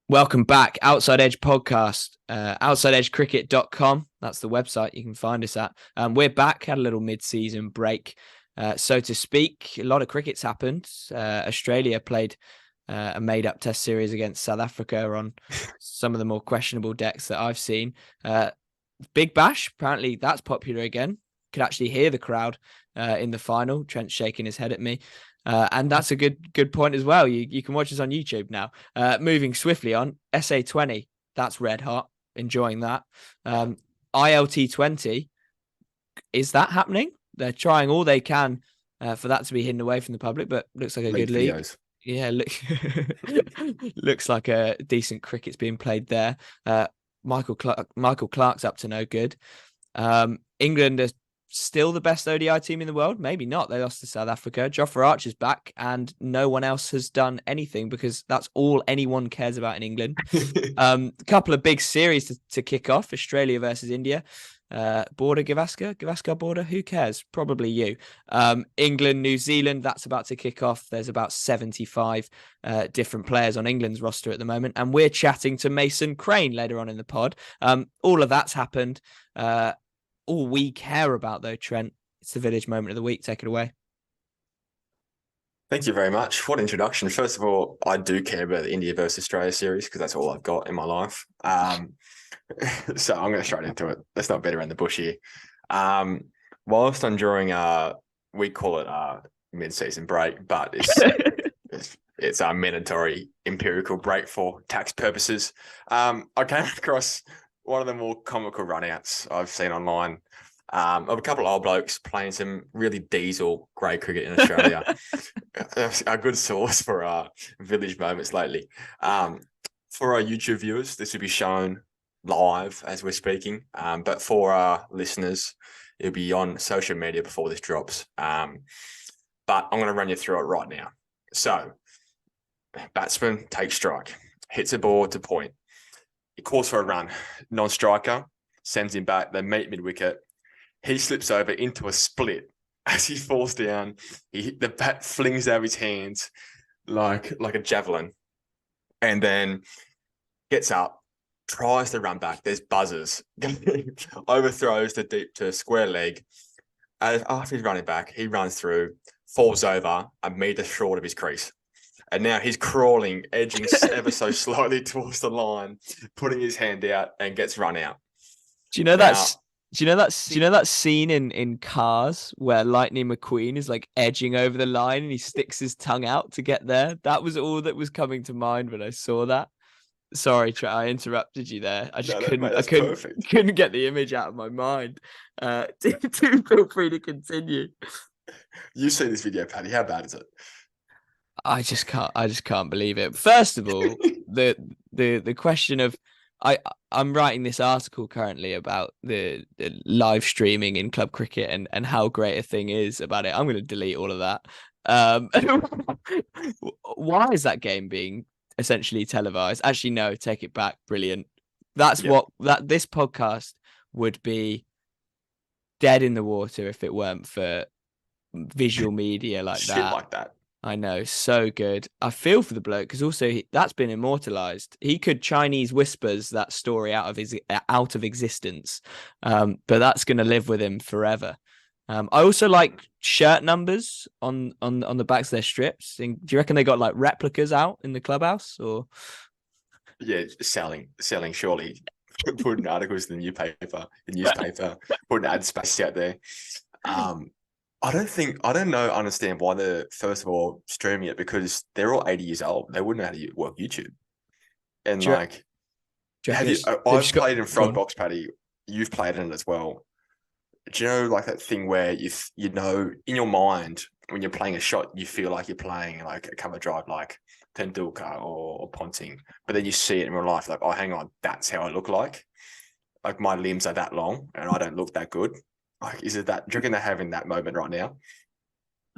Welcome back, Outside Edge podcast, outsideedgecricket.com. That's the website you can find us at. We're back, had a little mid-season break, so to speak. A lot of cricket's happened. Australia played a made-up test series against South Africa on some of the more questionable decks that I've seen. Big Bash, apparently that's popular again. Could actually hear the crowd in the final. Trent's shaking his head at me. And that's a good point as well. You can watch us on YouTube now. Moving swiftly on, SA20, that's red hot. Enjoying that. ILT20, is that happening? They're trying all they can for that to be hidden away from the public, but looks like a good league. Videos. Yeah, looks like a decent cricket's being played there. Michael Clark's up to no good. England are still the best ODI team in the world. Maybe not. They lost to South Africa. Jofra Archer's back, and no one else has done anything because that's all anyone cares about in England. A couple of big series to kick off. Australia versus India. Border Gavaskar border. Who cares? Probably you. England, New Zealand. That's about to kick off. There's about 75 different players on England's roster at the moment, and we're chatting to Mason Crane later on in the pod. All of that's happened. All we care about, though, Trent, it's the Village Moment of the Week. Take it away. Thank you very much. What introduction. First of all, I do care about the India versus Australia series because that's all I've got in my life. So I'm going to straight into it. Let's not beat around the bush here. Whilst I'm during, we call it mid-season break, but it's a mandatory empirical break for tax purposes. I came across one of the more comical runouts I've seen online of a couple of old blokes playing some really diesel grade cricket in Australia. A good source for village moments lately. For our YouTube viewers, this will be shown live as we're speaking, but for our listeners, it'll be on social media before this drops. But I'm going to run you through it right now. So, batsman takes strike, hits a ball to point. He calls for a run. Non-striker sends him back. They meet mid-wicket. He slips over into a split. As he falls down, the bat flings out of his hands like a javelin, and then gets up, tries to run back. There's buzzers. Overthrows the deep to square leg. After he's running back, he runs through, falls over a metre short of his crease. And now he's crawling, edging ever so slightly towards the line, putting his hand out and gets run out. Do you know that scene in Cars where Lightning McQueen is like edging over the line and he sticks his tongue out to get there? That was all that was coming to mind when I saw that. Sorry, I interrupted you there. I just couldn't get the image out of my mind. Do feel free to continue. You see this video, Paddy. How bad is it? I just can't believe it. First of all, the question of I'm writing this article currently about the live streaming in club cricket and how great a thing is about it. I'm going to delete all of that. Why is that game being essentially televised? Actually, no, take it back. Brilliant. That's what this podcast would be dead in the water if it weren't for visual media like Shit that. Like that. I know, so good. I feel for the bloke because also that's been immortalized. He could Chinese whispers that story out of existence, but that's going to live with him forever. I also like shirt numbers on the backs of their strips. Do you reckon they got like replicas out in the clubhouse or? Yeah, selling surely. Putting articles in the newspaper, putting ad space out there. I don't understand why they're, first of all, streaming it because they're all 80 years old. They wouldn't know how to work YouTube. And I've played in front box, Paddy. You've played in it as well. Do you know like that thing where you know in your mind when you're playing a shot, you feel like you're playing like a cover drive like Tendulkar or Ponting, but then you see it in real life like, oh, hang on, that's how I look like. Like my limbs are that long and I don't look that good. Like, is it that? Do you reckon they're having that moment right now?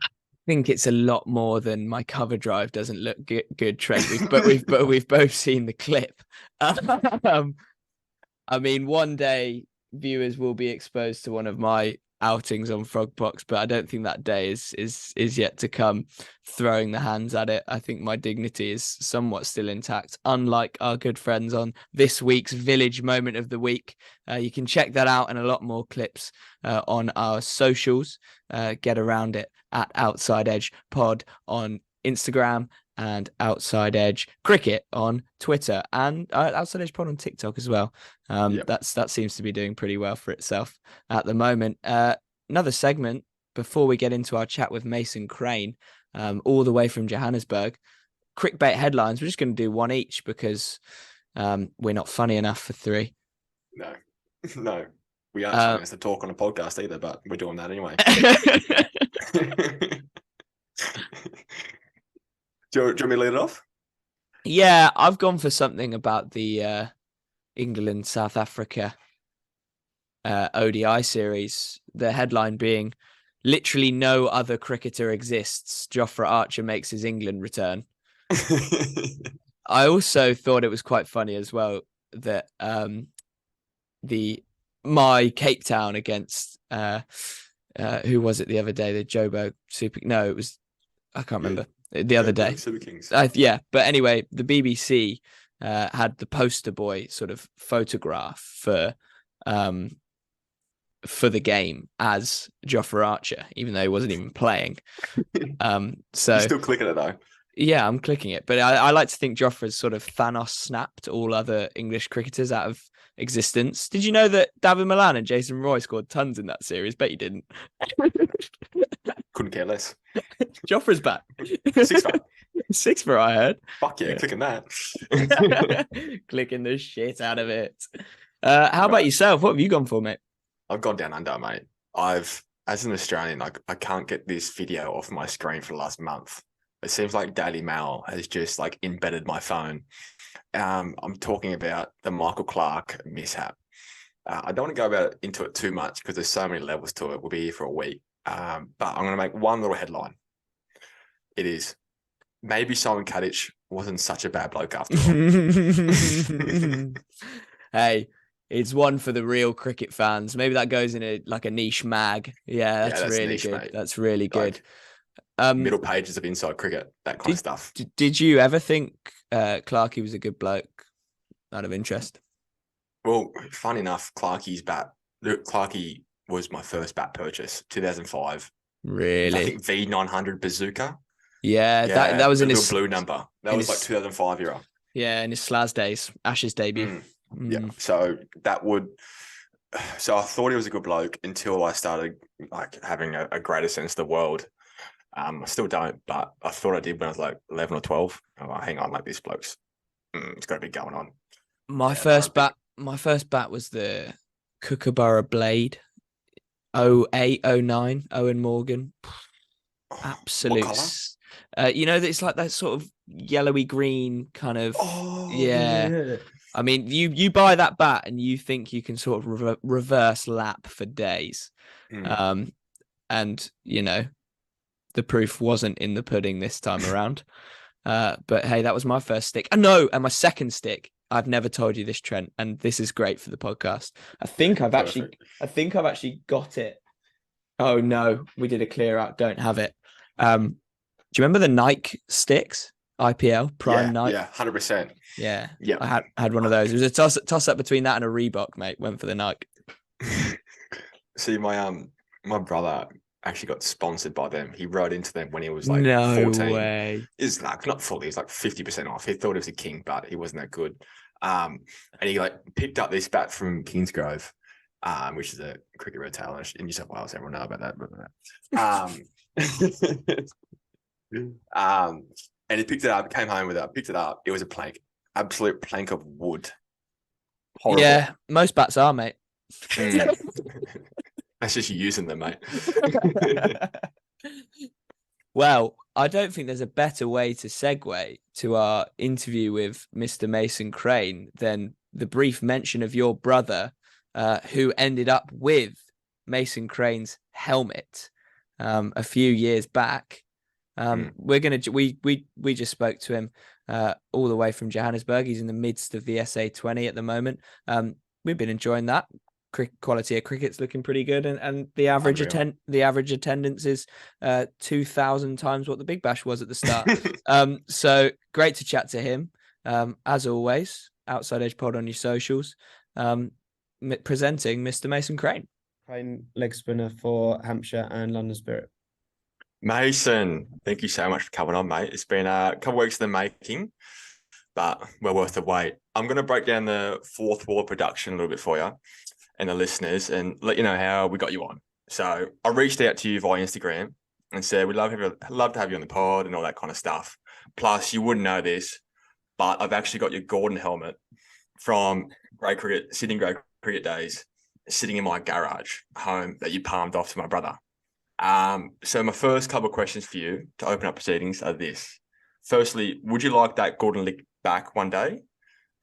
I think it's a lot more than my cover drive doesn't look good, Trent. We've both seen the clip. I mean, one day viewers will be exposed to one of my outings on Frogbox, but I don't think that day is yet to come. Throwing the hands at it, I think my dignity is somewhat still intact, unlike our good friends on this week's Village Moment of the Week. You can check that out and a lot more clips on our socials. Get around it at Outside Edge Pod on Instagram and Outside Edge Cricket on Twitter, and Outside Edge Pod on TikTok as well. That seems to be doing pretty well for itself at the moment. Another segment before we get into our chat with Mason Crane, all the way from Johannesburg. Cricbait headlines. We're just going to do one each because we're not funny enough for three. No. We aren't trying to talk on a podcast either, but we're doing that anyway. Do you want me to lead it off? Yeah, I've gone for something about the England-South Africa ODI series. The headline being, literally no other cricketer exists. Jofra Archer makes his England return. I also thought it was quite funny as well that my Cape Town against who was it the other day? The Jobo Super. No, it was, I can't remember. The other day. Super Kings. Yeah. But anyway, the BBC had the poster boy sort of photograph for the game as Jofra Archer, even though he wasn't even playing. So you're still clicking it though. Yeah, I'm clicking it. But I like to think Jofra's sort of Thanos snapped all other English cricketers out of existence. Did you know that David Milan and Jason Roy scored tons in that series? Bet you didn't. Couldn't care less. Jofra's back. 6 for 6 for, I heard. Fuck yeah, clicking that. Clicking the shit out of it. How about yourself? What have you gone for, mate? I've gone down under, mate. As an Australian, I can't get this video off my screen for the last month. It seems like Daily Mail has just like embedded my phone. I'm talking about the Michael Clarke mishap. I don't want to go into it too much because there's so many levels to it. We'll be here for a week. But I'm going to make one little headline. It is, maybe Simon Kadich wasn't such a bad bloke after all. Hey, it's one for the real cricket fans. Maybe that goes in a niche mag. Yeah, that's really niche, good. Mate. That's really good. Middle pages of Inside Cricket, that kind of stuff. Did you ever think Clarkey was a good bloke out of interest? Well, funny enough, Clarkey was my first bat purchase, 2005. Really? I think V900 Bazooka. Yeah, that was in his blue number. That was like 2005 era. Yeah, in his Slaz days, Ashes debut. Yeah, so I thought he was a good bloke until I started like having a greater sense of the world. I still don't, but I thought I did when I was like 11 or 12. I'm like, hang on, like this bloke's, it's got to be going on. My first bat was the Kookaburra Blade, 08, 09, Owen Morgan. Absolute. What colour? It's like that sort of yellowy green kind of. Oh, yeah. I mean, you buy that bat and you think you can sort of reverse lap for days. And the proof wasn't in the pudding this time around. But hey, that was my first stick. And my second stick. I've never told you this, Trent, and this is great for the podcast. I think I've actually got it. Oh no, we did a clear out. Don't have it. Do you remember the Nike sticks? IPL Prime Nike. Yeah, 100%. Yeah. I had one of those. It was a toss up between that and a Reebok, mate. Went for the Nike. See, my brother actually got sponsored by them. He rode into them when he was like no 14. Way. It's like not fully, he's like 50% off. He thought he was a king, but he wasn't that good. And he like picked up this bat from Kingsgrove, which is a cricket retailer in New South Wales. Everyone know about that. And he picked it up, came home with it, picked it up. It was a plank, absolute plank of wood. Horrible. Yeah, most bats are, mate. That's just you using them, mate. Well, I don't think there's a better way to segue to our interview with Mr. Mason Crane than the brief mention of your brother, who ended up with Mason Crane's helmet a few years back. We just spoke to him all the way from Johannesburg. He's in the midst of the SA20 at the moment. We've been enjoying that. quality of cricket's looking pretty good, and the average attendance is 2,000 times what the Big Bash was at the start. So great to chat to him. As always, Outside Edge Pod on your socials. Presenting Mr. Mason Crane. Crane, leg spinner for Hampshire and London Spirit. Mason, thank you so much for coming on, mate. It's been a couple of weeks in the making, but well worth the wait. I'm going to break down the fourth wall production a little bit for you and the listeners and let you know how we got you on. So I reached out to you via Instagram and said, we'd love to have you on the pod and all that kind of stuff. Plus, you wouldn't know this, but I've actually got your Gordon helmet from Sydney Grey Cricket days, sitting in my garage home that you palmed off to my brother. So my first couple of questions for you to open up proceedings are this. Firstly, would you like that Gordon lick back one day?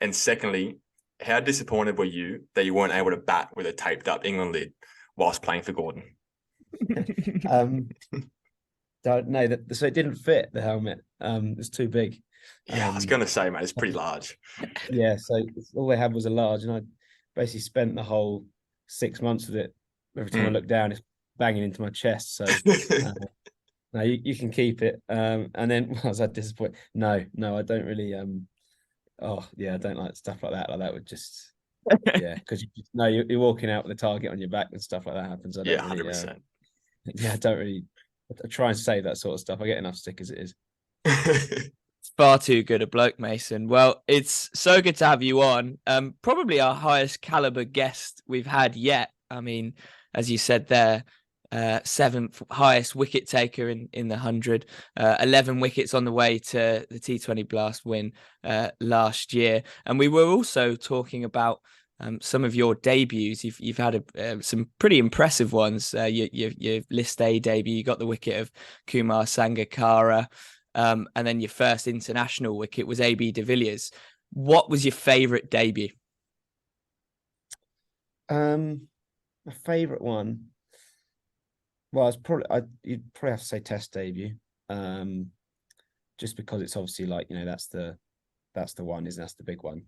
And secondly, how disappointed were you that you weren't able to bat with a taped up England lid whilst playing for Gordon? Don't know that. So it didn't fit the helmet. It's too big. Yeah, I was going to say, mate, it's pretty large. Yeah, so all they had was a large, and I basically spent the whole 6 months with it. Every time I look down, it's banging into my chest. So no, you can keep it. And then was I disappointed? No, I don't really. I don't like stuff like that. Like that would just, because you're walking out with a target on your back and stuff like that happens. I don't 100%. I don't really. I try and save that sort of stuff. I get enough stick as it is. Far too good a bloke, Mason. Well, it's so good to have you on. Probably our highest caliber guest we've had yet. I mean, as you said there, 7th highest wicket taker in the 100, 11 wickets on the way to the T20 Blast win last year. And we were also talking about some of your debuts. You've had some pretty impressive ones. Your List A debut, you got the wicket of Kumar Sangakkara, and then your first international wicket was AB de Villiers. What was your favourite debut? My favourite one. Well, you'd probably have to say Test debut, just because it's obviously that's the one, isn't it? That's the big one.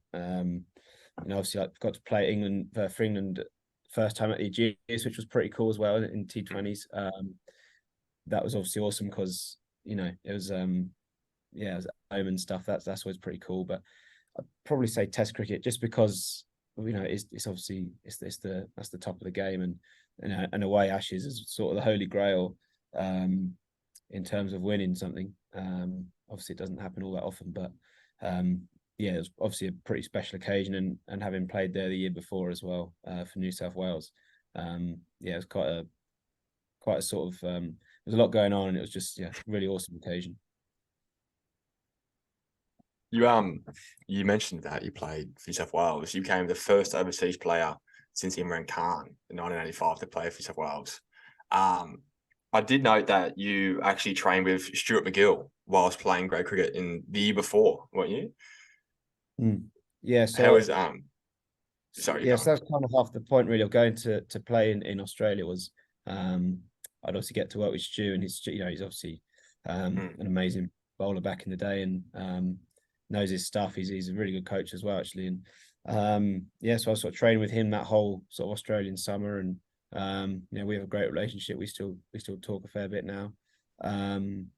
Obviously I got to play England for England first time at the Aegeus, which was pretty cool as well in T20s. That was obviously awesome because it was it was home and stuff. That's always pretty cool. But I'd probably say Test cricket just because it's obviously that's the top of the game, and away Ashes is sort of the holy grail in terms of winning something. Obviously it doesn't happen all that often, but it was obviously a pretty special occasion, and having played there the year before as well for New South Wales, it was quite a sort of there's a lot going on, and it was just really awesome occasion. You mentioned that you played for New South Wales. You became the first overseas player since Imran Khan in 1985 to play for New South Wales. I did note that you actually trained with Stuart MacGill whilst playing grade cricket in the year before, weren't you? Yeah. So how was sorry. Yes, that's kind of half the point really of going to play in Australia was I'd obviously get to work with Stu, and he's obviously an amazing bowler back in the day, and knows his stuff. He's a really good coach as well, actually. And so I sort of trained with him that whole sort of Australian summer, and we have a great relationship. We still talk a fair bit now. And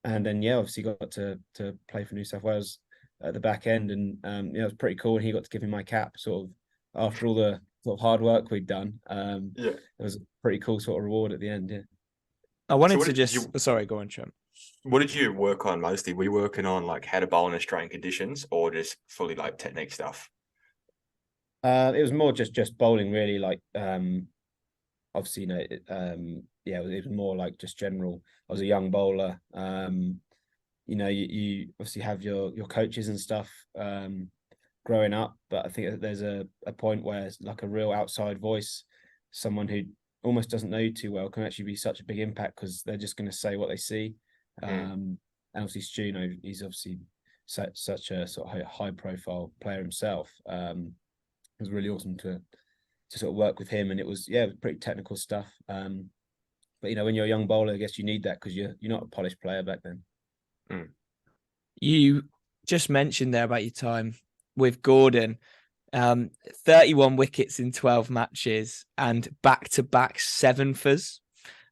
then obviously got to play for New South Wales at the back end, and it was pretty cool. And he got to give me my cap sort of after all the sort of hard work we'd done. It was a pretty cool sort of reward at the end. Yeah. I wanted to just sorry, go on, Trent. What did you work on mostly? Were you working on how to bowl in Australian conditions, or just fully technique stuff? It was more just bowling, really. Obviously, it was more just general. I was a young bowler. You obviously have your coaches and stuff growing up, but I think there's a point where it's like a real outside voice, someone who almost doesn't know you too well, can actually be such a big impact because they're just going to say what they see. And obviously Stu, he's obviously such a sort of high profile player himself. It was really awesome to sort of work with him, and it was pretty technical stuff. But when you're a young bowler, I guess you need that because you're not a polished player back then. You just mentioned there about your time with Gordon. 31 wickets in 12 matches and back-to-back seventhers.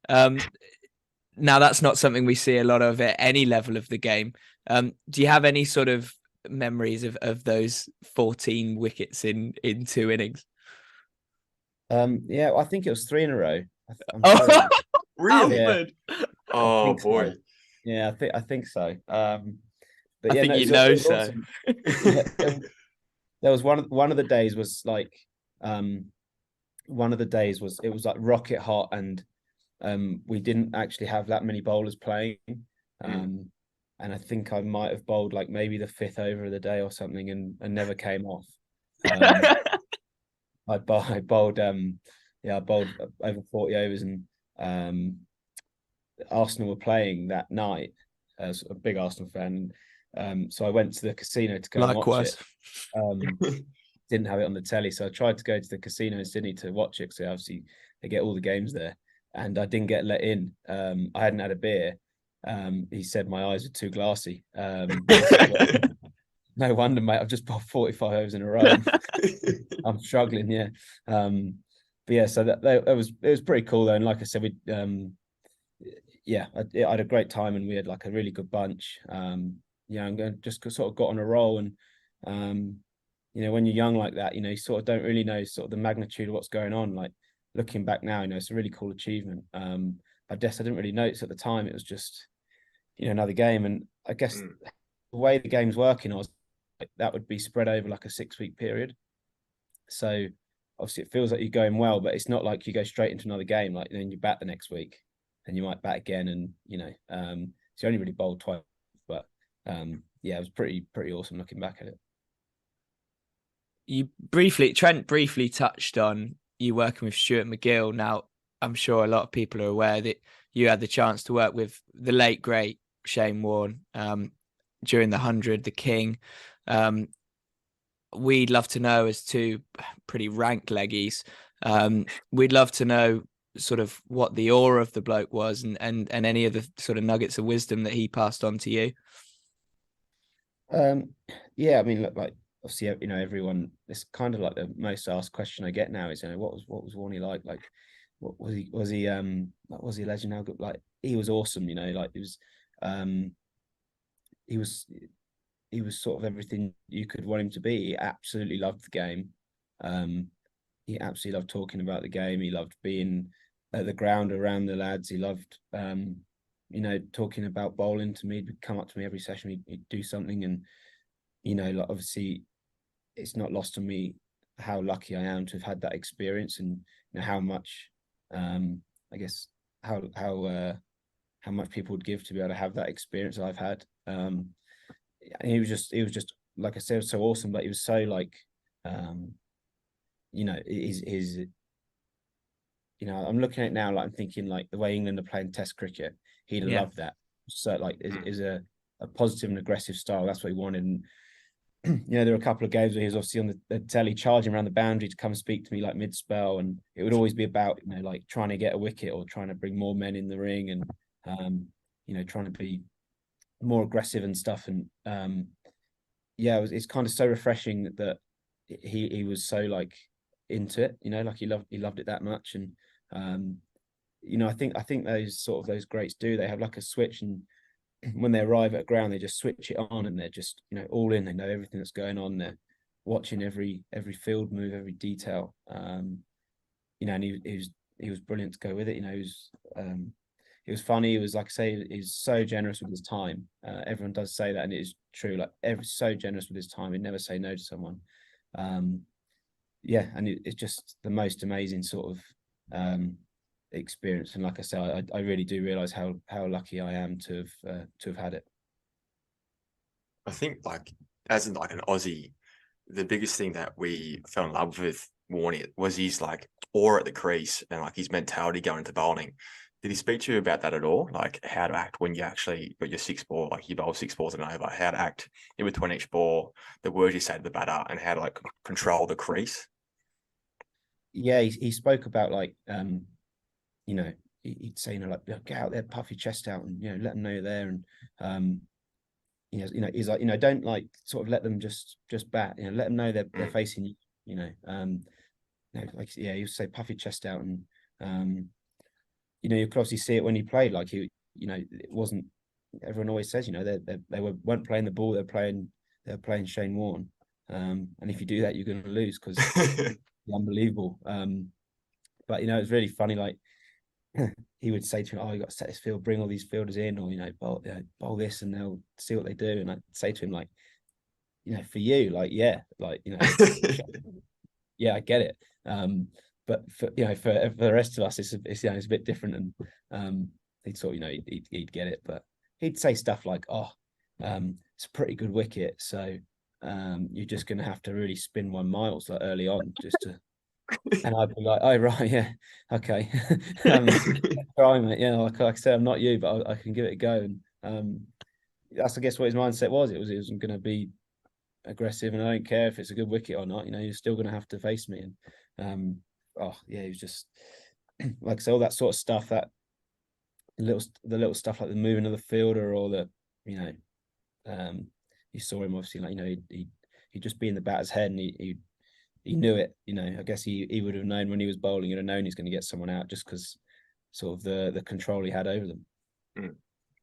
Now, that's not something we see a lot of at any level of the game. Do you have any sort of memories of those 14 wickets in 2 innings? Yeah, I think it was 3 in a row. I'm Oh, sure. Really? Yeah, Alfred! Oh think so. boy. Yeah, I think so. But I yeah, think no, you it know was so. awesome. Yeah, there was one of the days was like one of the days was it was like rocket hot, and we didn't actually have that many bowlers playing. And I think I might have bowled like maybe the 5th over of the day or something, and never came off. I bowled I bowled over 40 overs, and Arsenal were playing that night as a big Arsenal fan. So I went to the casino to go and watch it. Likewise. Didn't have it on the telly, so I tried to go to the casino in Sydney to watch it. So obviously they get all the games there, and I didn't get let in. I hadn't had a beer. He said my eyes were too glassy. No wonder, mate. I've just bowled 45 overs in a row. I'm struggling, yeah. But yeah, so that was it was pretty cool though. And like I said, we yeah, I had a great time, and we had like a really good bunch. Yeah, and just sort of got on a roll, and you know, when you're young like that, you know, you sort of don't really know sort of the magnitude of what's going on. Like looking back now, you know, it's a really cool achievement. I guess I didn't really notice at the time. It was just, you know, another game, and I guess the way the game's working, I was like, that would be spread over like a 6-week period. So obviously it feels like you're going well, but it's not like you go straight into another game. Like then you bat the next week, and you might bat again, and you know, so you only really bowled twice. But yeah, it was pretty awesome looking back at it. Trent briefly touched on you working with Stuart MacGill. Now, I'm sure a lot of people are aware that you had the chance to work with the late, great Shane Warne during the 100, the King. We'd love to know, as two pretty rank leggies, we'd love to know sort of what the aura of the bloke was, and any of the sort of nuggets of wisdom that he passed on to you. Yeah, I mean, look, like obviously, you know, everyone. It's kind of like the most asked question I get now is, you know, what was Warnie like? Like, what was he? Was he a legend? How good? Like, he was awesome. You know, like he was he was sort of everything you could want him to be. He absolutely loved the game. He absolutely loved talking about the game. He loved being at the ground around the lads. He loved you know, talking about bowling to me. He'd come up to me every session. He'd do something, and you know, like obviously, it's not lost on me how lucky I am to have had that experience, and you know how much, I guess how much people would give to be able to have that experience I've had. And he was just like I said, so awesome. But he was so like, you know, his you know, I'm looking at it now, like I'm thinking like the way England are playing Test cricket, he'd have loved that. So like is a positive and aggressive style. That's what he wanted. And you know, there were a couple of games where he was obviously on the telly charging around the boundary to come and speak to me like mid spell, and it would always be about, you know, like trying to get a wicket or trying to bring more men in the ring, and you know, trying to be more aggressive and stuff. And yeah, it's kind of so refreshing that he was so like into it, you know, like he loved it that much. And you know, I think those greats do, they have like a switch, and when they arrive at a ground, they just switch it on, and they're just, you know, all in. They know everything that's going on. They're watching every field move, every detail. You know, and he was brilliant to go with it. You know, he was funny. He was, like I say, he's so generous with his time. Everyone does say that, and it is true. Like so generous with his time. He'd never say no to someone. Yeah, and it's just the most amazing sort of experience. And like I said, I really do realize how lucky I am to have had it. I think like as like an Aussie, the biggest thing that we fell in love with Warnie was his like aura at the crease and like his mentality going into bowling. Did he speak to you about that at all? Like how to act when you actually got your 6 ball, like you bowl 6 balls and over, how to act in between each ball, the words you say to the batter, and how to like control the crease? Yeah, he spoke about like you know, he'd say, you know, like, get out there, puff your chest out, and you know, let them know you're there. And you know, he's like, you know, don't like sort of let them just bat. You know, let them know they're facing you. Like he would say puffy chest out, and you could obviously see it when he played. Like it wasn't. Everyone always says, they weren't playing the ball. They're playing Shane Warne, and if you do that, you're going to lose because unbelievable. But it's really funny. Like he would say to him, "Oh, you got to set this field, bring all these fielders in, or bowl this, and they'll see what they do." And I'd say to him, like, for you, like, yeah, like, yeah, I get it. But for the rest of us, it's a bit different, and he'd sort of, he'd get it, but he'd say stuff like, "Oh, it's a pretty good wicket, so you're just going to have to really spin 1 mile like early on just to." And I'd be like, "Oh, right, yeah, okay." Try, mate. Like I said, I'm not you, but I can give it a go. And that's, I guess, what his mindset was. It was going to be aggressive, and I don't care if it's a good wicket or not. You're still going to have to face me. And he was just like I say, all that sort of stuff. That the little stuff like the moving of the fielder, or the you saw him obviously, like he'd just be in the batter's head, and he knew it. I guess he would have known when he was bowling. He'd have known he's going to get someone out just because sort of the control he had over them.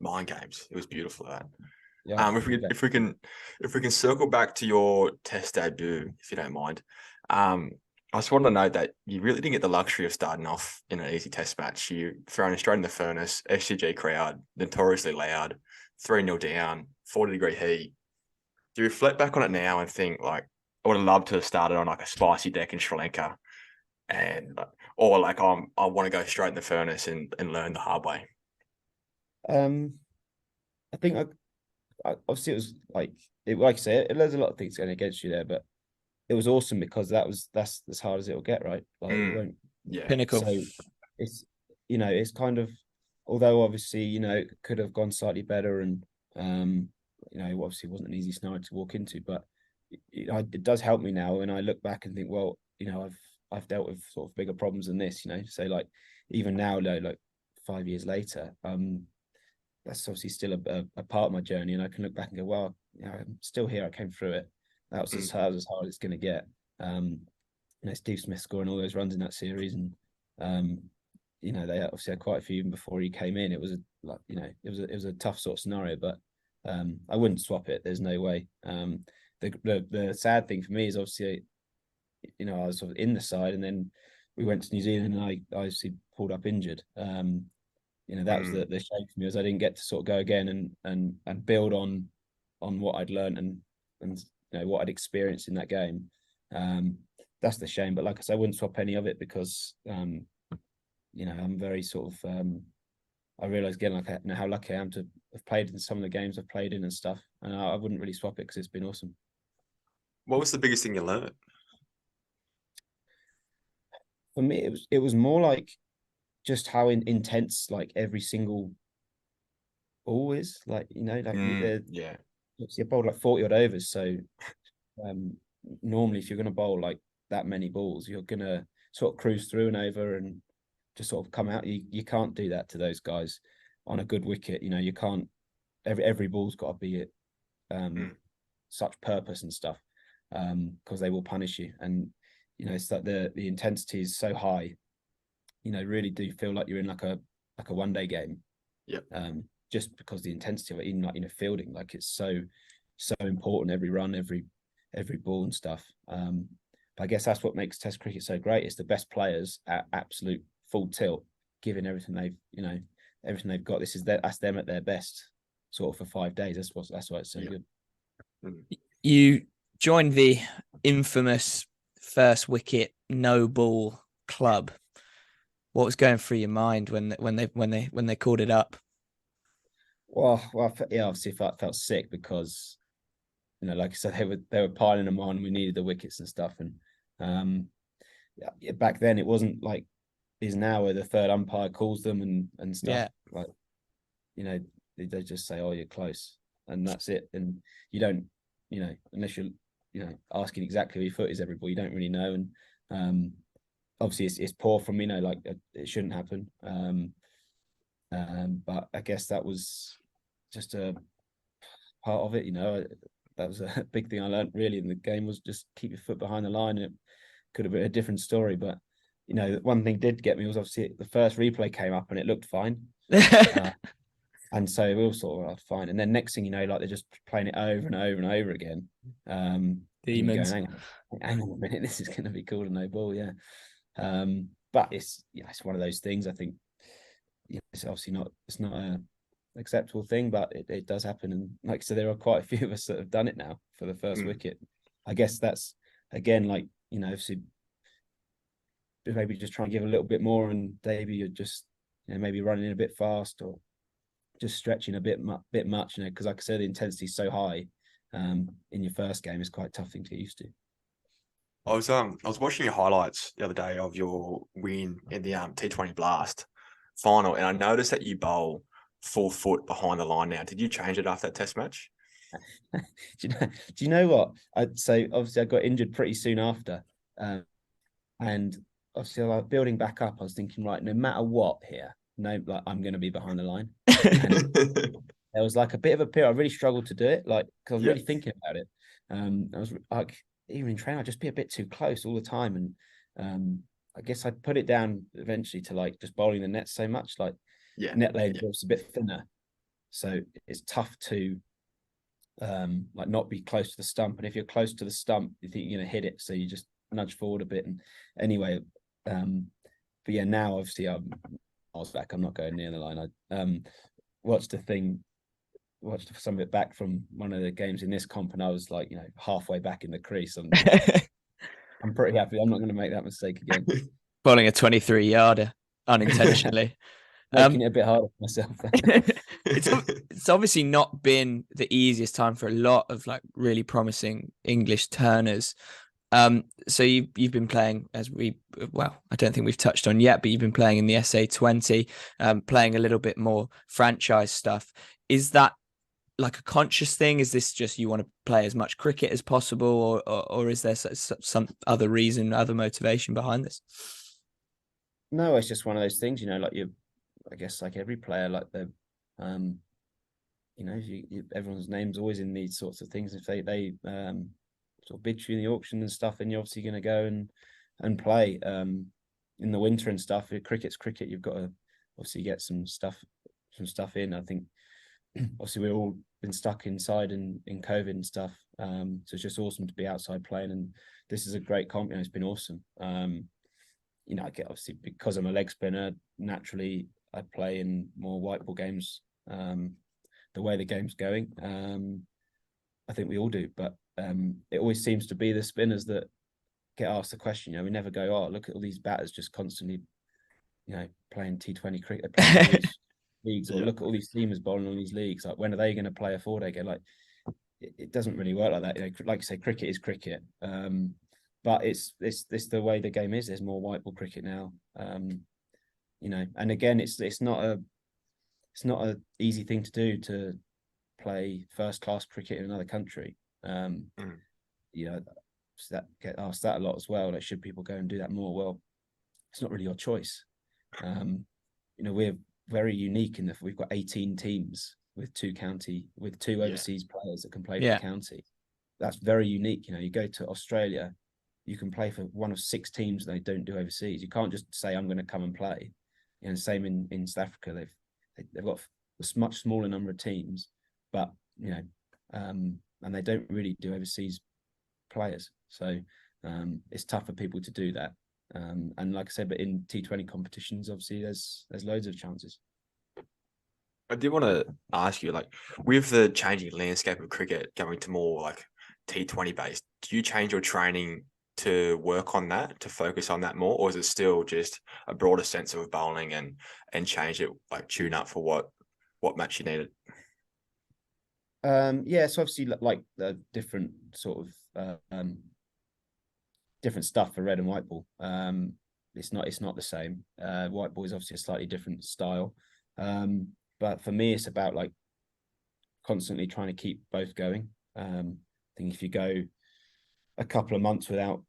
Mind games. It was beautiful, that. Yeah. If we can circle back to your Test debut, if you don't mind, I just wanted to note that you really didn't get the luxury of starting off in an easy Test match. You thrown straight in the furnace, SCG crowd, notoriously loud, 3-0 down, 40-degree heat. Do you reflect back on it now and think, like, I would have loved to have started on like a spicy deck in Sri Lanka, or like I want to go straight in the furnace and learn the hard way? I think obviously it was like I say, there's a lot of things going against you there, but it was awesome because that's as hard as it'll get, right? Like it won't. Yeah. Pinnacle. So it's it's kind of, although obviously it could have gone slightly better, and obviously it wasn't an easy scenario to walk into, but it does help me now when I look back and think, well, I've dealt with sort of bigger problems than this. So like even now, like 5 years later, that's obviously still a part of my journey, and I can look back and go, well, I'm still here. I came through it. That was as hard as it's going to get. Steve Smith scoring all those runs in that series, and they obviously had quite a few even before he came in. It was it was a tough sort of scenario, but I wouldn't swap it. There's no way. The sad thing for me is obviously, I was sort of in the side, and then we went to New Zealand, and I obviously pulled up injured. That was the shame for me, as I didn't get to sort of go again and build on what I'd learned and what I'd experienced in that game. That's the shame. But like I said, I wouldn't swap any of it because I'm very sort of I realise again, like how lucky I am to have played in some of the games I've played in and stuff. And I wouldn't really swap it because it's been awesome. What was the biggest thing you learned? For me, it was more like just how intense like every single ball is. Like Yeah. Obviously I bowled like 40 odd overs, so normally if you're going to bowl like that many balls, you're going to sort of cruise through and over and just sort of come out. You can't do that to those guys on a good wicket. You can't. Every ball's got to be such purpose and stuff, because they will punish you. And it's that the intensity is so high. Really do feel like you're in like a 1 day game. Yeah. Just because the intensity of it, even like fielding, like it's so important, every run, every ball and stuff. But I guess that's what makes Test cricket so great. It's the best players at absolute full tilt, giving everything they've got. That's them at their best, sort of for 5 days. That's why it's so good. You joined the infamous first wicket no ball club. What was going through your mind when they called it up? Well, yeah, obviously felt sick because, like I said, they were piling them on. We needed the wickets and stuff, and back then it wasn't like is now, where the third umpire calls them and stuff. Yeah. Like, they just say, "Oh, you're close," and that's it. And you don't, unless you're, asking exactly where your foot is every ball, you don't really know. And obviously it's poor from me, like it shouldn't happen. But I guess that was just a part of it. was a big thing I learned really in the game, was just keep your foot behind the line. And it could have been a different story, but one thing did get me was obviously the first replay came up and it looked fine. And so we all sort of fine. And then next thing you know, like they're just playing it over and over and over again. Demons. Going, hang on a minute, this is going to be called a no ball, yeah. But it's one of those things. I think it's obviously it's not a acceptable thing, but it does happen. And like I said, there are quite a few of us that have done it now for the first wicket. I guess that's again, like, obviously maybe just trying to give a little bit more, and maybe you're just maybe running in a bit fast or just stretching a bit much, because like I said, the intensity is so high in your first game. It's quite a tough thing to get used to. I was watching your highlights the other day of your win in the T20 Blast final, and I noticed that you bowl full foot behind the line now. Did you change it after that test match? do you know what? I'd say obviously I got injured pretty soon after, and obviously like building back up, I was thinking, right, no matter what here, like I'm going to be behind the line. And there was like a bit of a period I really struggled to do it, like because I was really thinking about it. I was like, even in training, I'd just be a bit too close all the time, and I guess I'd put it down eventually to like just bowling the net so much, like net lane was a bit thinner, so it's tough to like not be close to the stump, and if you're close to the stump, you think you're going to hit it, so you just nudge forward a bit. And anyway, but yeah, now obviously I was back. I'm not going near the line. I watched some of it back from one of the games in this comp, and I was like, halfway back in the crease. I'm pretty happy. I'm not going to make that mistake again. Bowling a 23-yarder unintentionally. Making it a bit harder for myself. It's obviously not been the easiest time for a lot of like really promising English turners. So you've been playing, I don't think we've touched on yet, but you've been playing in the SA20, playing a little bit more franchise stuff. Is that like a conscious thing? Is this just you want to play as much cricket as possible, or is there some other reason, other motivation behind this? No, it's just one of those things, like I guess like every player, like everyone's name's always in these sorts of things. If they sort of bid you in the auction and stuff, then you're obviously going to go and play in the winter and stuff. If cricket's cricket, you've got to obviously get some stuff in. I think obviously we've all been stuck inside in COVID and stuff, so it's just awesome to be outside playing, and this is a great comp. It's been awesome. I get, obviously because I'm a leg spinner, naturally I play in more white ball games the way the game's going. I think we all do, but it always seems to be the spinners that get asked the question. We never go, oh, look at all these batters just constantly playing T20 cricket, playing all these leagues, or look at all these seamers bowling on these leagues, like when are they going to play a 4-day game? Like it doesn't really work like that. Like you say, cricket is cricket, but it's the way the game is. There's more white ball cricket now, and again, it's not a easy thing to do, to play first class cricket in another country. So that get asked that a lot as well. Like, should people go and do that more? Well, it's not really your choice. We're very unique in that we've got 18 teams with two overseas players that can play for the county. That's very unique. You go to Australia, you can play for one of 6 teams they don't do overseas. You can't just say, I'm going to come and play. And same in South Africa, they've got a much smaller number of teams, but and they don't really do overseas players. So it's tough for people to do that. And like I said, but in T20 competitions, obviously there's loads of chances. I did want to ask you, like, with the changing landscape of cricket going to more like T20 based, do you change your training to work on that, to focus on that more, or is it still just a broader sense of bowling and change it, like tune up for what match you needed? So obviously like the different sort of different stuff for red and white ball. It's not the same. White ball is obviously a slightly different style, but for me it's about like constantly trying to keep both going. I think if you go a couple of months without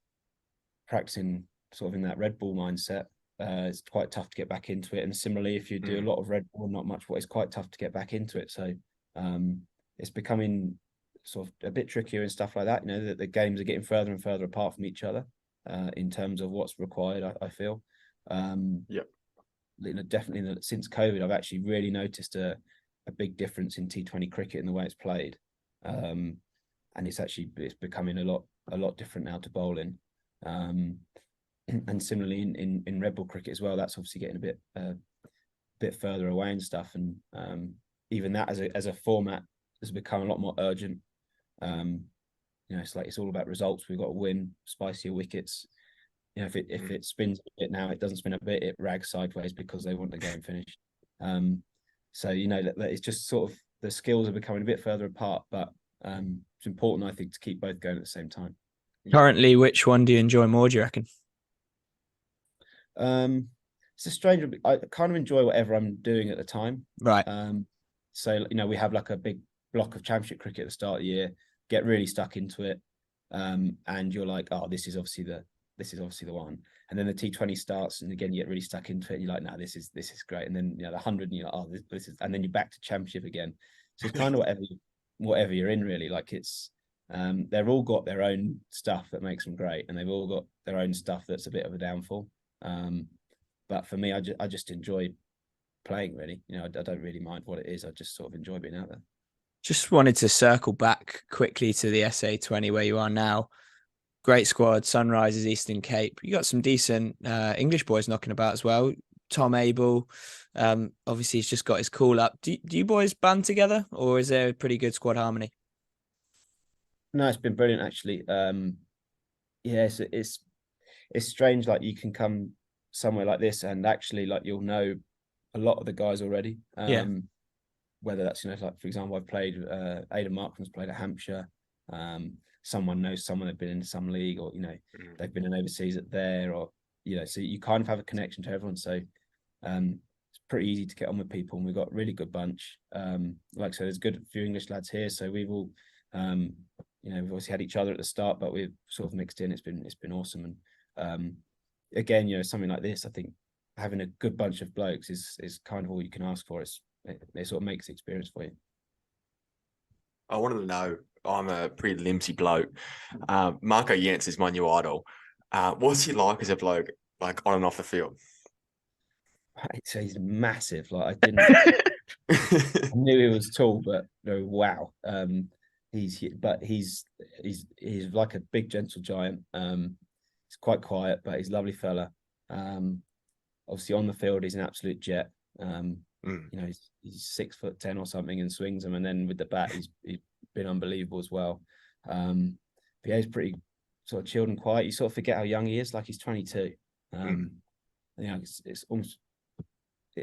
practicing sort of in that red ball mindset, it's quite tough to get back into it. And similarly, if you do a lot of red ball, not much, it's quite tough to get back into it. So it's becoming sort of a bit trickier and stuff like that. You know, that the games are getting further and further apart from each other in terms of what's required. I feel. Yep. You know, definitely since COVID, I've actually really noticed a big difference in T20 cricket and the way it's played. And it's becoming a lot different now to bowling. And similarly in red ball cricket as well, that's obviously getting a bit further away and stuff. And even that as a format has become a lot more urgent. You know, it's all about results. We've got to win, spicier wickets. You know, if it spins a bit now, it doesn't spin a bit, it rags sideways because they want the game finished. So you know that it's just sort of the skills are becoming a bit further apart, but it's important, I think, to keep both going at the same time. Currently, which one do you enjoy more, do you reckon? It's a strange. I kind of enjoy whatever I'm doing at the time. Right. So you know, we have like a big block of championship cricket at the start of the year. Get really stuck into it, and you're like, oh, this is obviously the one. And then the T20 starts, and again you get really stuck into it. And you're like, no, this is great. And then you know the 100, and you're like, oh, this is, and then you're back to championship again. So it's kind of whatever you're in, really. Like it's they've all got their own stuff that makes them great, and they've all got their own stuff that's a bit of a downfall. But for me, I just enjoy playing, really. You know, I don't really mind what it is. I just sort of enjoy being out there. Just wanted to circle back quickly to the SA20 where you are now. Great squad, Sunrisers, Eastern Cape. You got some decent English boys knocking about as well. Tom Abel, obviously he's just got his call up. Do you boys band together, or is there a pretty good squad harmony? No, it's been brilliant actually. Yeah, it's strange. Like you can come somewhere like this and actually like you'll know a lot of the guys already. Yeah. Whether that's, you know, like for example, I've played Aidan Markman's played at Hampshire. Someone knows someone they've been in some league, or you know they've been in overseas at there, or you know, so you kind of have a connection to everyone. So it's pretty easy to get on with people, and we've got a really good bunch. Like so, there's a good few English lads here, so we've all you know, we've obviously had each other at the start, but we've sort of mixed in. It's been awesome, and again, you know, something like this, I think having a good bunch of blokes is kind of all you can ask for. It sort of makes the experience for you. I wanted to know, I'm a pretty limsy bloke. Marco Jens is my new idol. What's he like as a bloke, like on and off the field? So he's massive. Like I knew he was tall, but no, wow. He's like a big gentle giant. He's quite quiet, but he's a lovely fella. Obviously on the field, he's an absolute jet. You know, he's 6'10" or something and swings them, and then with the bat, he's been unbelievable as well. But yeah, he's pretty sort of chilled and quiet. You sort of forget how young he is. Like he's 22. You know, it's almost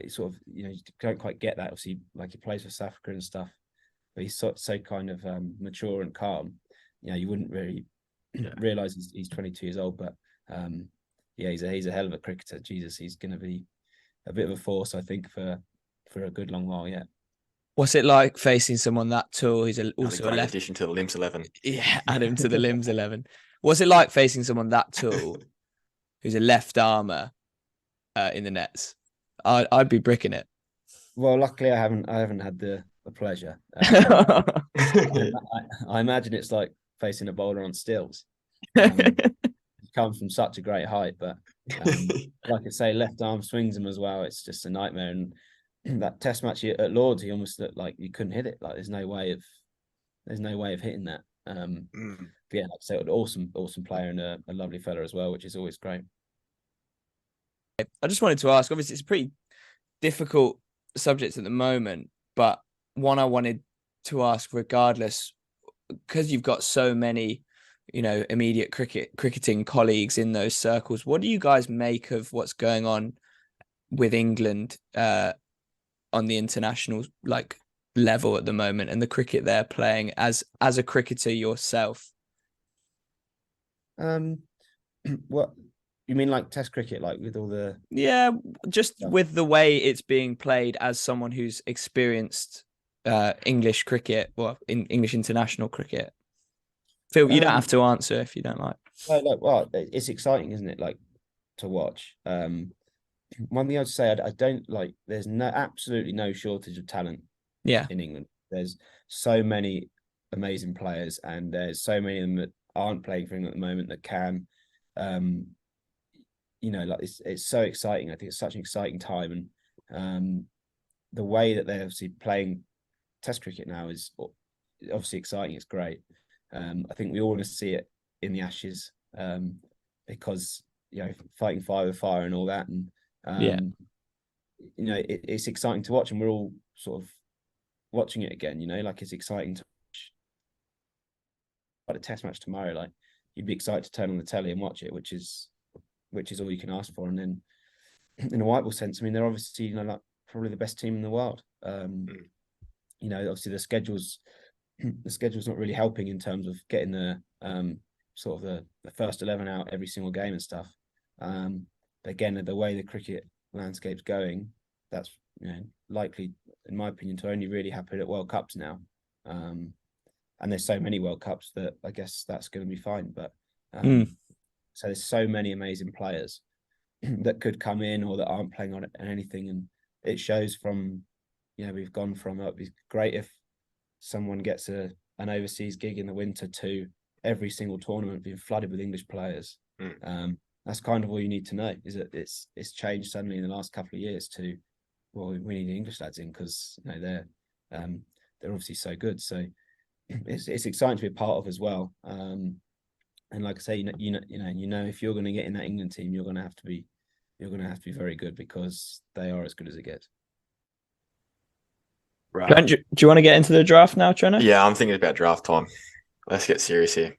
sort of, you know, you don't quite get that. Obviously, like he plays for South Africa and stuff, but he's so kind of mature and calm. You know, you wouldn't really realize he's 22 years old, but yeah, he's a hell of a cricketer. Jesus, he's going to be a bit of a force, I think, for a good long while yet. What's it like facing someone that tall? He's also a left addition to the Limbs 11. Yeah, add him to the Limbs 11. What's it like facing someone that tall who's a left armer in the nets? I'd be bricking it. Well, luckily I haven't had the pleasure. I imagine it's like facing a bowler on stills. He comes from such a great height, but like I say, left arm swings him as well. It's just a nightmare. And that test match at Lords, he almost looked like you couldn't hit it. Like there's no way of hitting that. Yeah, like I say, an awesome player and a lovely fella as well, which is always great. I just wanted to ask, obviously it's a pretty difficult subject at the moment, but one I wanted to ask regardless, because you've got so many, you know, immediate cricketing colleagues in those circles, what do you guys make of what's going on with England on the international like level at the moment and the cricket they're playing as a cricketer yourself? What you mean, like Test cricket, like with all the just stuff? With the way it's being played, as someone who's experienced English cricket or in English international cricket. Phil, you don't have to answer if you don't like. Well, it's exciting, isn't it? Like to watch. One thing I'd say, I don't like. There's absolutely no shortage of talent. Yeah, in England, there's so many amazing players, and there's so many of them that aren't playing for England at the moment that can. Like it's so exciting. I think it's such an exciting time, and the way that they're obviously playing Test cricket now is obviously exciting. It's great. I think we all want to see it in the Ashes, because fighting fire with fire and all that, and it's exciting to watch, and we're all sort of watching it again. Like it's exciting to watch. But a Test match tomorrow, like you'd be excited to turn on the telly and watch it, which is all you can ask for. And then, in a white ball sense, I mean, they're obviously like probably the best team in the world. Obviously the schedule's not really helping in terms of getting the sort of the first 11 out every single game and stuff. But again, the way the cricket landscape's going, that's likely, in my opinion, to only really happen at World Cups now. And there's so many World Cups that I guess that's going to be fine. But so there's so many amazing players that could come in or that aren't playing on it and anything, and it shows from we've gone from it'd be great if someone gets an overseas gig in the winter to every single tournament being flooded with English players. That's kind of all you need to know, is that it's changed suddenly in the last couple of years to, well, we need English lads in because they're obviously so good. So it's exciting to be a part of as well. And like I say, if you're going to get in that England team, you're going to have to be very good, because they are as good as it gets. Right. Trent, do you want to get into the draft now, Trent? Yeah, I'm thinking about draft time. Let's get serious here.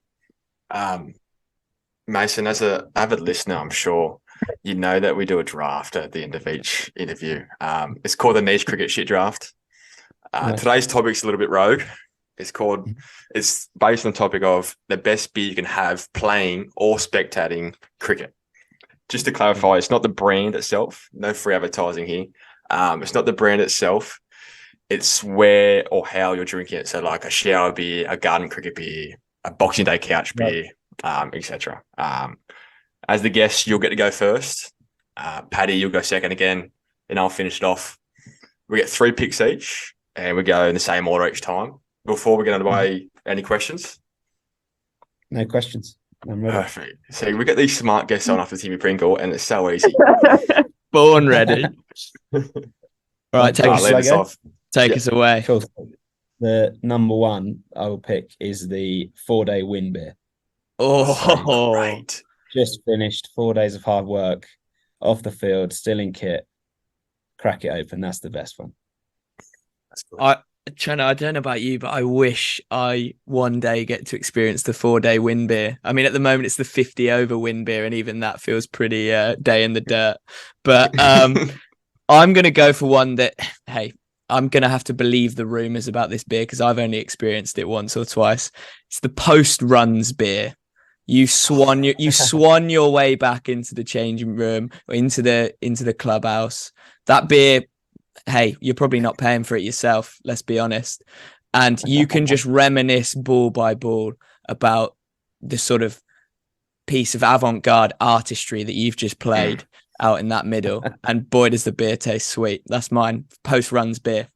Mason, as an avid listener, I'm sure you know that we do a draft at the end of each interview. It's called the Niche Cricket Shit Draft. Today's topic's a little bit rogue. It's based on the topic of the best beer you can have playing or spectating cricket. Just to clarify, it's not the brand itself. No free advertising here. It's not the brand itself. It's where or how you're drinking it. So like a shower beer, a garden cricket beer, a Boxing Day couch beer, etc. As the guest, you'll get to go first. Paddy, you'll go second again, and I'll finish it off. We get 3 picks each, and we go in the same order each time. Before we get underway, any questions? No questions. I'm ready. Perfect. So we get these smart guests on after Timmy Pringle, and it's so easy. Born ready. All right, take us away. Cool. The number one I will pick is the 4-day win beer. Oh, great. Just finished 4 days of hard work, off the field, still in kit. Crack it open. That's the best one. That's good. Trent, I don't know about you, but I wish I one day get to experience the 4-day win beer. I mean, at the moment it's the 50 over win beer, and even that feels pretty day in the dirt. But I'm going to go for one that, hey, I'm going to have to believe the rumours about this beer because I've only experienced it once or twice. It's the post-runs beer. You swan your way back into the changing room, or into the clubhouse. That beer, hey, you're probably not paying for it yourself, let's be honest. And you can just reminisce ball by ball about the sort of piece of avant-garde artistry that you've just played out in that middle. And boy, does the beer taste sweet. That's mine. Post-runs beer.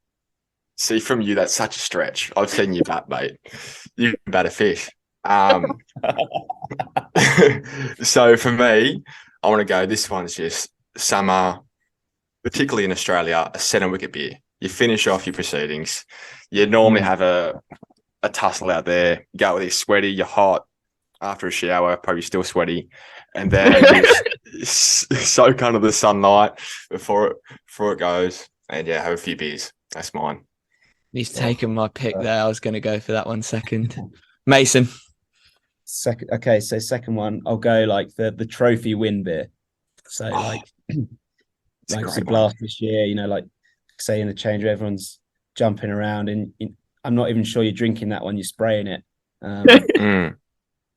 See, from you, that's such a stretch. I've seen you bat, mate. You bat a fish. So for me, I want to go, this one's just summer, particularly in Australia, a 7-wicket beer. You finish off your proceedings. You normally have a tussle out there. You go with your sweaty, you're hot after a shower, probably still sweaty. And then you soak under the sunlight before it goes. And yeah, have a few beers. That's mine. He's taken my pick there. I was going to go for that one second. Mason. Second one, I'll go like the trophy win beer. So like the Blast this year, like say in the change where everyone's jumping around, and I'm not even sure you're drinking that one, you're spraying it.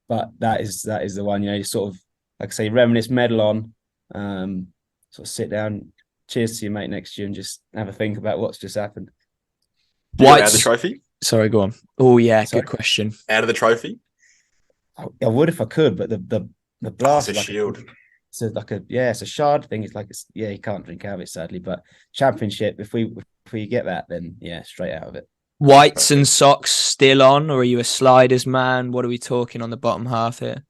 But that is the one, you sort of, like I say, reminisce, medal on, sort of sit down, cheers to your mate next to you, and just have a think about what's just happened. Out of the trophy? Sorry, go on. Oh yeah, good question. Out of the trophy? I would if I could, but the Blast, it's a shield. It's a shard thing. It's like you can't drink out of it, sadly. But championship, if we get that, then yeah, straight out of it. Whites and socks still on, or are you a sliders man? What are we talking on the bottom half here?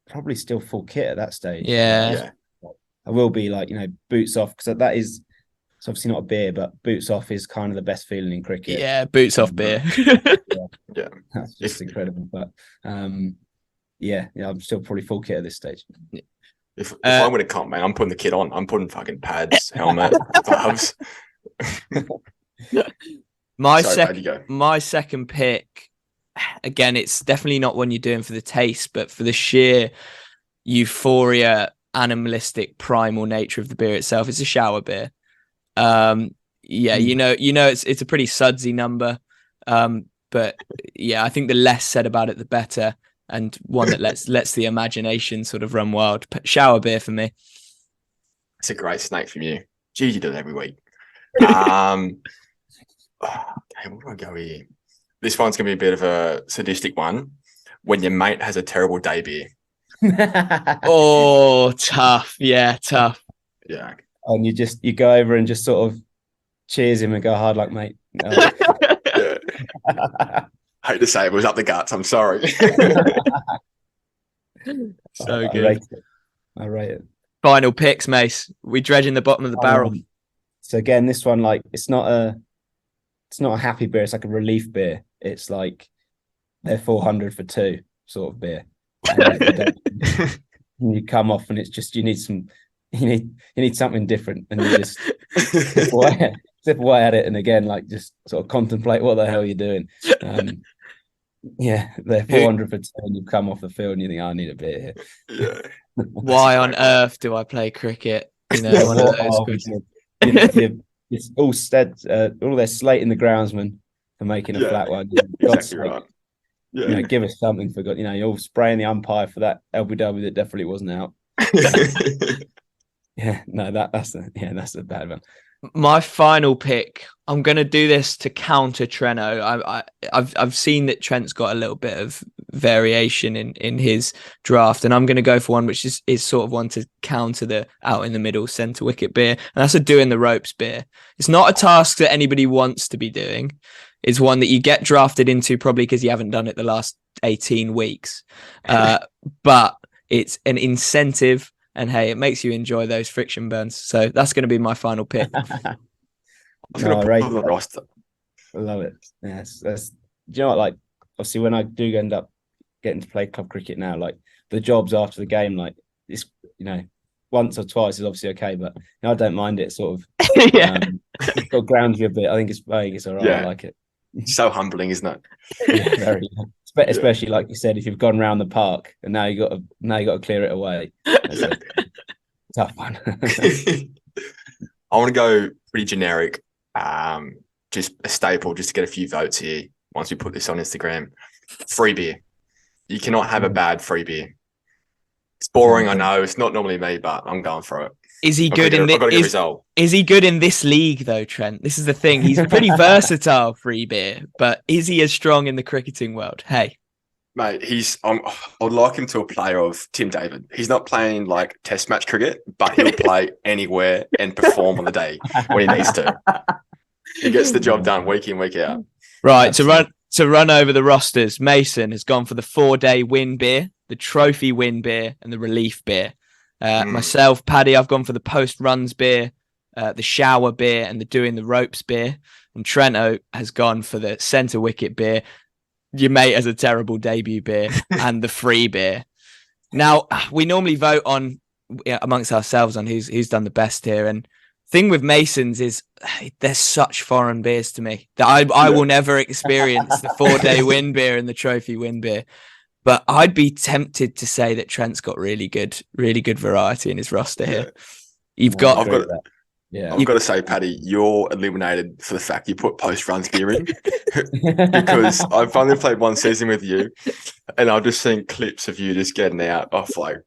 Probably still full kit at that stage. Yeah. Yeah. I will be like, boots off, because that is, it's obviously not a beer, but boots off is kind of the best feeling in cricket. Yeah, boots off beer. Yeah. That's just incredible. But yeah, I'm still probably full kit at this stage. If I win a comp, man, I'm putting the kit on. I'm putting fucking pads, helmet, gloves. My Sorry, Brad, you go. my second pick, again, it's definitely not one you're doing for the taste, but for the sheer euphoria, animalistic, primal nature of the beer itself. It's a shower beer. Yeah, it's a pretty sudsy number. But yeah, I think the less said about it, the better, and one that lets the imagination sort of run wild. Shower beer for me. It's a great snake from you. Geez, you do it every week. Okay, where do I go here? This one's gonna be a bit of a sadistic one. When your mate has a terrible day beer. Oh, tough. Yeah, tough. Yeah. And you go over and just sort of cheers him and go, hard luck, mate. Yeah. Hate to say it was up the guts. I'm sorry. So good. I rate it. Final picks, Mace. We dredging the bottom of the barrel. So again, this one, like, it's not a happy beer. It's like a relief beer. It's like they're 400 for two sort of beer. And you come off and it's just you need something different, and you just zip away at it, and again, like, just sort of contemplate what the hell you're doing. Yeah, they're 400 for 10. You come off the field and you think, I need a beer here. Yeah. Why on earth do I play cricket? One of those questions. It's all they're slating the groundsman for making a flat one. Exactly right. Yeah. Give us something for God. You're all spraying the umpire for that LBW that definitely wasn't out. Yeah, no, that's a bad one. My final pick, I'm going to do this to counter Treno. I've seen that Trent's got a little bit of variation in his draft, and I'm going to go for one which is sort of one to counter the out in the middle centre wicket beer, and that's a doing the ropes beer. It's not a task that anybody wants to be doing. It's one that you get drafted into probably because you haven't done it the last 18 weeks. But it's an incentive, and hey, it makes you enjoy those friction burns. So that's going to be my final pick. I roster. I love it. Yes, do you know what? Like, obviously, when I do end up getting to play club cricket now, like, the jobs after the game, like, it's once or twice is obviously okay, but I don't mind it. Sort of, sort of grounds you a bit. I think it's all right. Yeah. I like it. So humbling, isn't it? Yeah, very. Especially like you said, if you've gone round the park and now you got to clear it away. That's a tough one. I want to go pretty generic. Just a staple, just to get a few votes here. Once we put this on Instagram, free beer. You cannot have a bad free beer. It's boring, I know. It's not normally me, but I'm going for it. Is he good in this? Is he good in this league though, Trent? This is the thing. He's pretty versatile, free beer, but is he as strong in the cricketing world? Hey, mate, I would like him to a player of Tim David. He's not playing like test match cricket, but he'll play anywhere and perform on the day when he needs to. He gets the job done week in, week out. Right, to run over the rosters, Mason has gone for the 4-day win beer, the trophy win beer, and the relief beer. Myself, Paddy, I've gone for the post runs beer, the shower beer, and the doing the ropes beer. And Trento has gone for the centre wicket beer. Your mate has a terrible debut beer and the free beer. Now, we normally vote on amongst ourselves on who's done the best here. And thing with Masons is they're such foreign beers to me that I will never experience the 4-day win beer and the trophy win beer. But I'd be tempted to say that Trent's got really good variety in his roster here. I've got to say, Paddy, you're eliminated for the fact you put post runs beer in because I've only played one season with you, and I've just seen clips of you just getting out off like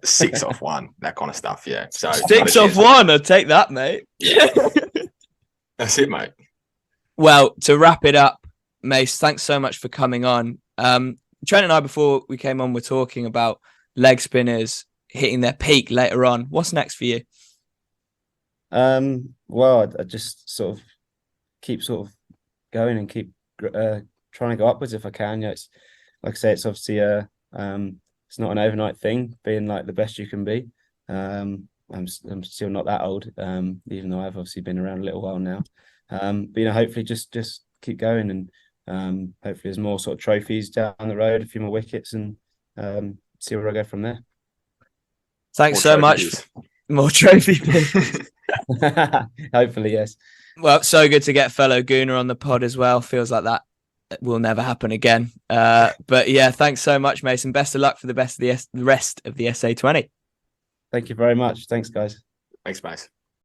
6 off 1, that kind of stuff. Yeah, so 6 off 1, I'll take that, mate. That's it, mate. Well, to wrap it up, Mace, thanks so much for coming on. Trent and I, before we came on, were talking about leg spinners hitting their peak later on. What's next for you? Well, I just sort of keep going and keep trying to go upwards if I can. Yeah, it's like I say, it's obviously it's not an overnight thing. Being like the best you can be. I'm still not that old, even though I've obviously been around a little while now. But you know, hopefully just keep going, and hopefully there's more sort of trophies down the road, a few more wickets, and see where I go from there. Thanks so much. More trophy bins. Hopefully, yes. Well, so good to get fellow Gooner on the pod as well. Feels like that will never happen again. But yeah, thanks so much, Mason. Best of luck for the rest of the SA20. Thank you very much. Thanks, guys. Thanks, Mace.